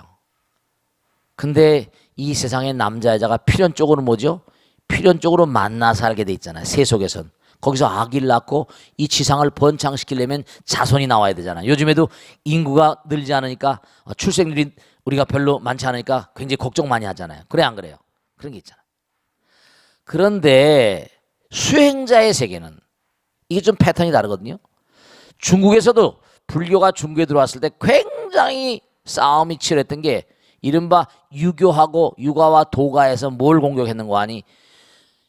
근데 이 세상의 남자 여자가 필연적으로 뭐죠? 필연적으로 만나 살게 돼 있잖아요. 세속에선. 거기서 아기를 낳고 이 지상을 번창시키려면 자손이 나와야 되잖아요. 요즘에도 인구가 늘지 않으니까 출생률이 우리가 별로 많지 않으니까 굉장히 걱정 많이 하잖아요. 그래 안 그래요? 그런 게 있잖아요. 그런데 수행자의 세계는 이게 좀 패턴이 다르거든요. 중국에서도 불교가 중국에 들어왔을 때 굉장히 싸움이 치열했던 게 이른바 유교하고 유가와 도가에서 뭘 공격했는 거 아니?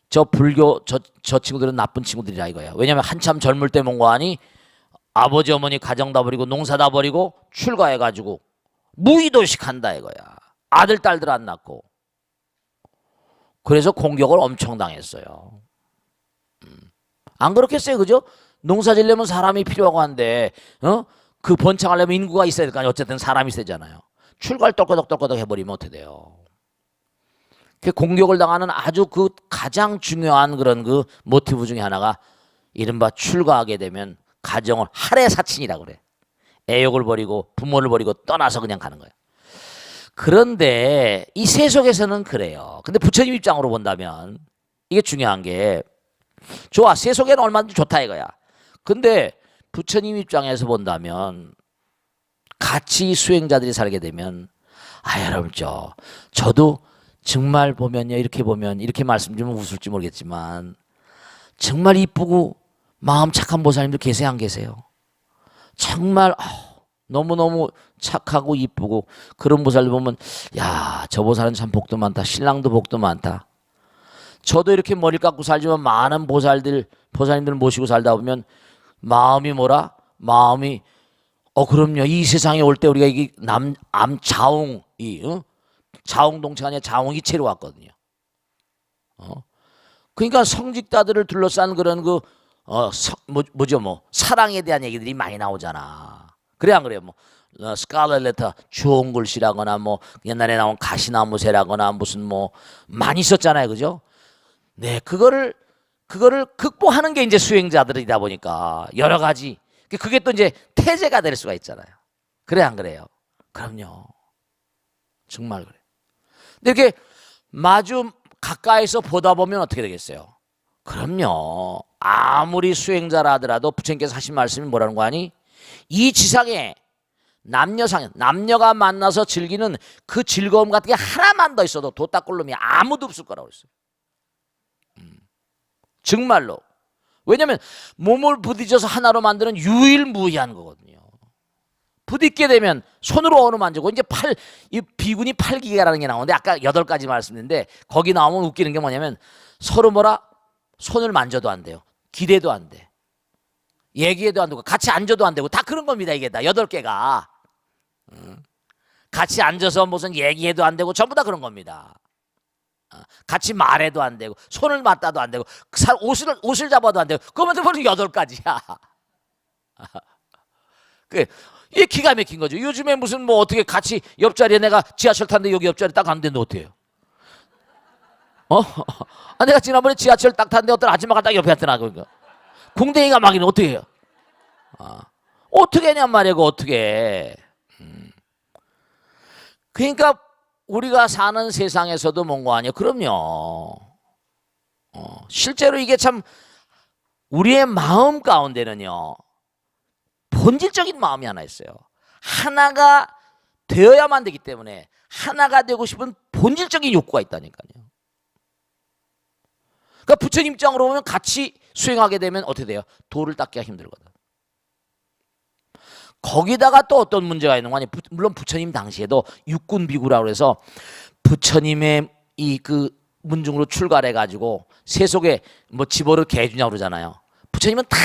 저 불교 저 친구들은 나쁜 친구들이라 이거예요. 왜냐하면 한참 젊을 때 뭔 거 아니? 아버지 어머니 가정 다 버리고 농사 다 버리고 출가해가지고 무의도식 한다 이거야. 아들 딸들 안 낳고. 그래서 공격을 엄청 당했어요. 안 그렇겠어요, 그죠? 농사 지려면 사람이 필요하고 한데, 그 번창하려면 인구가 있어야 될 거 아니에요. 어쨌든 사람이 세잖아요. 출가를 떨거덕 해버리면 어떻게 돼요? 그 공격을 당하는 아주 그 가장 중요한 그런 그 모티브 중에 하나가 이른바 출가하게 되면 가정을 할애사친이라고 그래. 애욕을 버리고 부모를 버리고 떠나서 그냥 가는 거예요. 그런데 이 세속에서는 그래요. 근데 부처님 입장으로 본다면 이게 중요한 게 좋아. 세속에는 얼마든지 좋다 이거야. 근데 부처님 입장에서 본다면 같이 수행자들이 살게 되면 여러분 저도 정말 보면요. 이렇게 보면 이렇게 말씀드리면 웃을지 모르겠지만 정말 이쁘고 마음 착한 보살님들 계세요 안 계세요? 정말 너무너무 착하고 이쁘고 그런 보살들 보면 야, 저 보살은 참 복도 많다. 신랑도 복도 많다. 저도 이렇게 머리 깎고 살지만 많은 보살님들 모시고 살다 보면 마음이 뭐라? 마음이 그럼요. 이 세상에 올 때 우리가 이게 자웅 자웅동체가 아니라 자웅이체로 왔거든요. 그러니까 성직자들을 둘러싼 그런 사랑에 대한 얘기들이 많이 나오잖아. 그래 안 그래요? 스칼렛 레터 좋은 글씨라거나 옛날에 나온 가시나무새라거나 무슨 많이 썼잖아요, 그죠? 네, 그거를 극복하는 게 이제 수행자들이다 보니까 여러 가지 그게 또 이제 태제가 될 수가 있잖아요. 그래 안 그래요? 그럼요. 정말 그래. 근데 이렇게 마주 가까이서 보다 보면 어떻게 되겠어요? 그럼요. 아무리 수행자라 하더라도 부처님께서 하신 말씀이 뭐라는 거 아니? 이 지상에 남녀가 만나서 즐기는 그 즐거움 같은 게 하나만 더 있어도 도딱골룸이 아무도 없을 거라고 했어요. 정말로. 왜냐하면 몸을 부딪혀서 하나로 만드는 유일무이한 거거든요. 부딪게 되면 손으로 어느 만지고 이제 이 비군이 8기가라는 게 나오는데 아까 8가지 말씀드렸는데 거기 나오면 웃기는 게 뭐냐면 서로 손을 만져도 안 돼요. 기대도 안 돼. 얘기해도 안 되고 같이 앉아도 안 되고 다 그런 겁니다. 이게 다 8개가. 같이 앉아서 무슨 얘기해도 안 되고 전부 다 그런 겁니다. 같이 말해도 안 되고 손을 맞다도 안 되고 옷을 잡아도 안 되고 그러면 벌써 8가지야. 이게 기가 막힌 거죠. 요즘에 무슨 뭐 어떻게 같이 옆자리에 내가 지하철 탔는데 여기 옆자리 딱 앉는데 어때요? 내가 지난번에 지하철 딱 탔는데 어떤 아줌마가 딱 옆에 앉더라. 그러니까 궁뎅이가 막이는 어떻게 해요? 어떻게 했냔 말이야. 그거 어떻게. 그러니까 우리가 사는 세상에서도 뭔가 아니에요. 그럼요. 실제로 이게 참 우리의 마음 가운데는요. 본질적인 마음이 하나 있어요. 하나가 되어야만 되기 때문에 하나가 되고 싶은 본질적인 욕구가 있다니까요. 그러니까 부처님 입장으로 보면 같이 수행하게 되면 어떻게 돼요? 도를 닦기가 힘들거든. 거기다가 또 어떤 문제가 있는 거 아니에요? 물론 부처님 당시에도 육군 비구라고 해서 부처님의 이 그 문중으로 출가해가지고 세속에 뭐 집어를 개주냐고 그러잖아요. 부처님은 다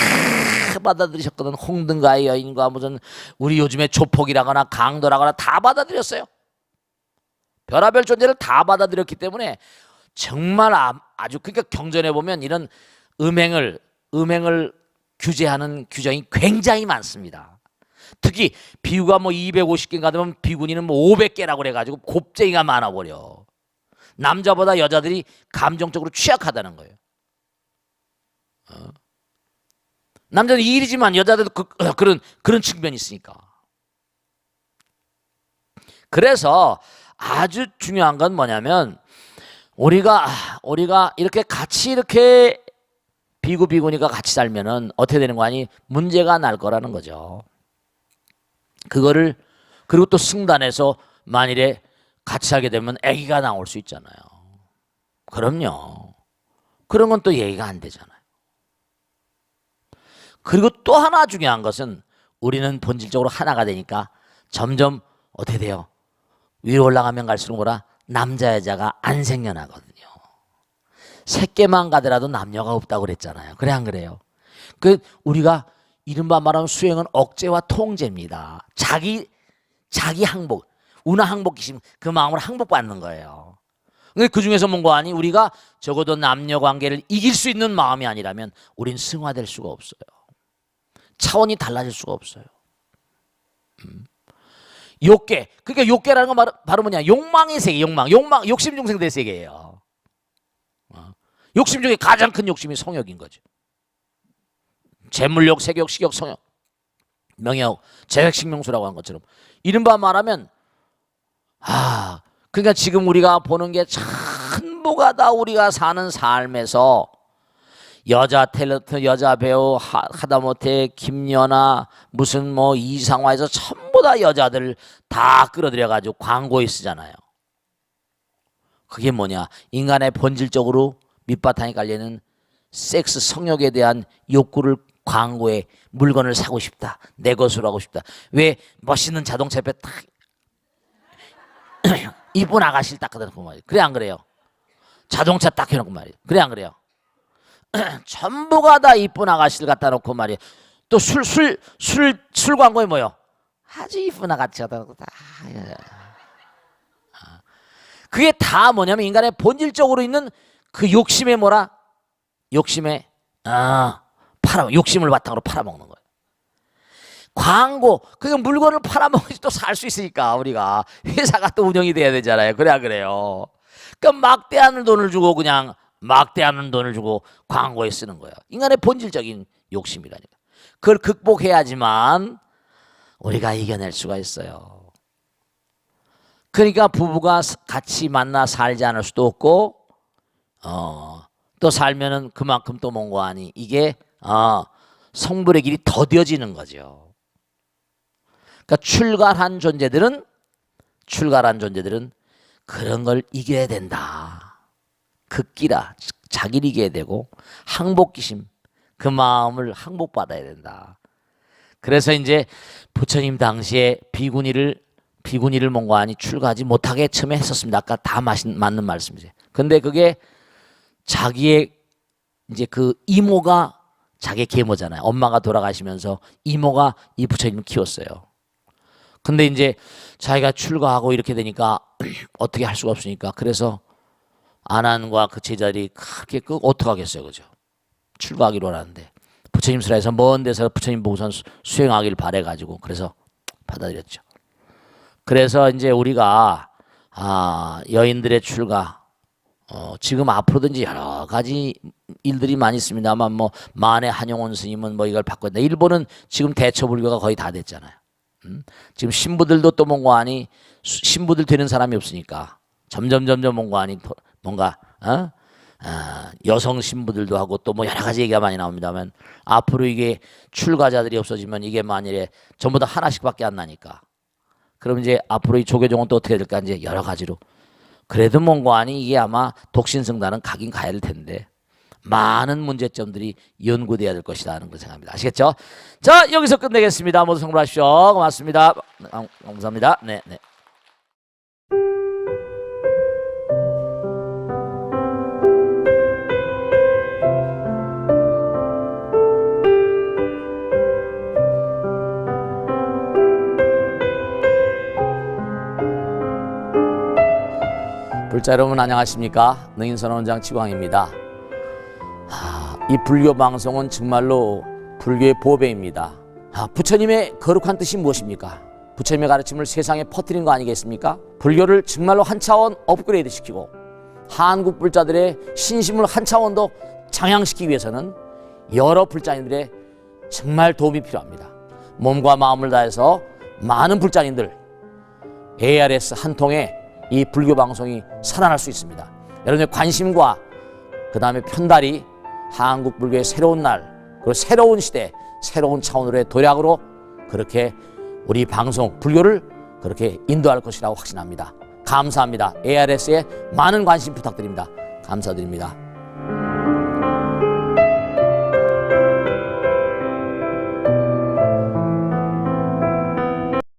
받아들이셨거든. 홍등가의 여인과 무슨 우리 요즘에 조폭이라거나 강도라거나 다 받아들였어요. 별하별 존재를 다 받아들였기 때문에 정말 아주 그러니까 경전에 보면 이런 음행을 규제하는 규정이 굉장히 많습니다. 특히 비구가 뭐 250개인가 되면 비구니는 뭐 500개라고 그래가지고 곱쟁이가 많아버려. 남자보다 여자들이 감정적으로 취약하다는 거예요. 남자는 일이지만 여자들도 그런 측면이 있으니까. 그래서 아주 중요한 건 뭐냐면 우리가 이렇게 같이 이렇게 비구니가 같이 살면은 어떻게 되는 거 아니? 문제가 날 거라는 거죠. 그리고 또 승단에서 만일에 같이 살게 되면 아기가 나올 수 있잖아요. 그럼요. 그런 건 또 얘기가 안 되잖아요. 그리고 또 하나 중요한 것은 우리는 본질적으로 하나가 되니까 점점 어떻게 돼요? 위로 올라가면 갈수록 남자 여자가 안 생겨나거든요. 새끼만 가더라도 남녀가 없다고 그랬잖아요. 그래 안 그래요? 우리가 이른바 말하는 수행은 억제와 통제입니다. 자기 항복, 운하 항복이심 그 마음으로 항복받는 거예요. 근데 그 중에서 뭔가 아니 우리가 적어도 남녀 관계를 이길 수 있는 마음이 아니라면 우린 승화될 수가 없어요. 차원이 달라질 수가 없어요. 욕계. 그러니까 욕계라는 건 바로 뭐냐? 욕망의 세계, 욕심 중생들의 세계예요. 욕심 중에 가장 큰 욕심이 성욕인 거죠. 재물욕, 색욕, 식욕, 성욕, 명욕, 재획식명수라고 하는 것처럼 이른바 말하면 그러니까 지금 우리가 보는 게 전부가 다 우리가 사는 삶에서 여자 탤런트, 여자 배우, 하다못해 김연아, 무슨 뭐 이상화에서 전부 다 여자들 다 끌어들여가지고 광고에 쓰잖아요. 그게 뭐냐? 인간의 본질적으로 밑바탕에 깔려있는 섹스, 성욕에 대한 욕구를 광고에 물건을 사고 싶다. 내 것으로 하고 싶다. 왜 멋있는 자동차 옆에 딱 이쁜 아가씨를 딱 갖다 놓고 말이에요. 그래 안 그래요? 자동차 딱 해놓고 말이에요. 그래 안 그래요? 전부가 다 이쁜 아가씨를 갖다 놓고 말이에요. 또 술 광고에 뭐요? 아주 이쁜 아가씨 갖다 놓고 다. 그게 다 뭐냐면 인간의 본질적으로 있는 그 욕심의 욕심의 욕심을 바탕으로 팔아먹는 거예요. 광고, 그게 물건을 팔아먹어야지 또 살 수 있으니까 우리가 회사가 또 운영이 돼야 되잖아요. 그래 안 그래요? 그러니까 막대하는 돈을 주고 광고에 쓰는 거예요. 인간의 본질적인 욕심이라니까. 그걸 극복해야지만 우리가 이겨낼 수가 있어요. 그러니까 부부가 같이 만나 살지 않을 수도 없고 또 살면은 그만큼 또 뭔가 하니 이게 성불의 길이 더뎌지는 거죠. 그러니까 출가한 존재들은 그런 걸 이겨야 된다. 극기라 자기를 이겨야 되고 항복기심 그 마음을 항복받아야 된다. 그래서 이제 부처님 당시에 비구니를 뭔가 하니 출가하지 못하게 처음에 했었습니다. 아까 다 맞는 말씀이세요. 근데 그게 자기의 이제 그 이모가 자기의 계모잖아요. 엄마가 돌아가시면서 이모가 이 부처님을 키웠어요. 근데 이제 자기가 출가하고 이렇게 되니까 어떻게 할 수가 없으니까 그래서 아난과 그 제자들이 그렇게 어떡하겠어요, 그죠? 출가하기로 하는데 부처님 설에서 먼 데서 부처님 보고선 수행하기를 바래가지고 그래서 받아들였죠. 그래서 이제 우리가 여인들의 출가 지금 앞으로도 이제 여러 가지 일들이 많이 있습니다만 뭐 만해 한용운 스님은 뭐 이걸 바꿔야 된다. 일본은 지금 대처불교가 거의 다 됐잖아요. 지금 신부들도 또 뭔가 하니 신부들 되는 사람이 없으니까 점점 뭔가 하니 뭔가 여성 신부들도 하고 또 뭐 여러 가지 얘기가 많이 나옵니다만 앞으로 이게 출가자들이 없어지면 이게 만일에 전부 다 하나씩밖에 안 나니까 그럼 이제 앞으로 이 조계종은 또 어떻게 될까 이제 여러 가지로 그래도 뭔가 하니 이게 아마 독신성단은 가긴 가야 될 텐데 많은 문제점들이 연구돼야 될 것이다 하는 걸 생각합니다. 아시겠죠? 자, 여기서 끝내겠습니다. 모두 성불하십시오. 고맙습니다. 감사합니다. 네. 불자 여러분 안녕하십니까? 능인선원장 지광입니다. 이 불교 방송은 정말로 불교의 보배입니다. 부처님의 거룩한 뜻이 무엇입니까? 부처님의 가르침을 세상에 퍼뜨린 거 아니겠습니까? 불교를 정말로 한 차원 업그레이드 시키고 한국 불자들의 신심을 한 차원 더 장양시키기 위해서는 여러 불자님들의 정말 도움이 필요합니다. 몸과 마음을 다해서 많은 불자님들 ARS 한 통에 이 불교 방송이 살아날 수 있습니다. 여러분의 관심과 그 다음에 편달이 한국 불교의 새로운 날 그리고 새로운 시대 새로운 차원으로의 도약으로 그렇게 우리 방송 불교를 그렇게 인도할 것이라고 확신합니다. 감사합니다. ARS에 많은 관심 부탁드립니다. 감사드립니다.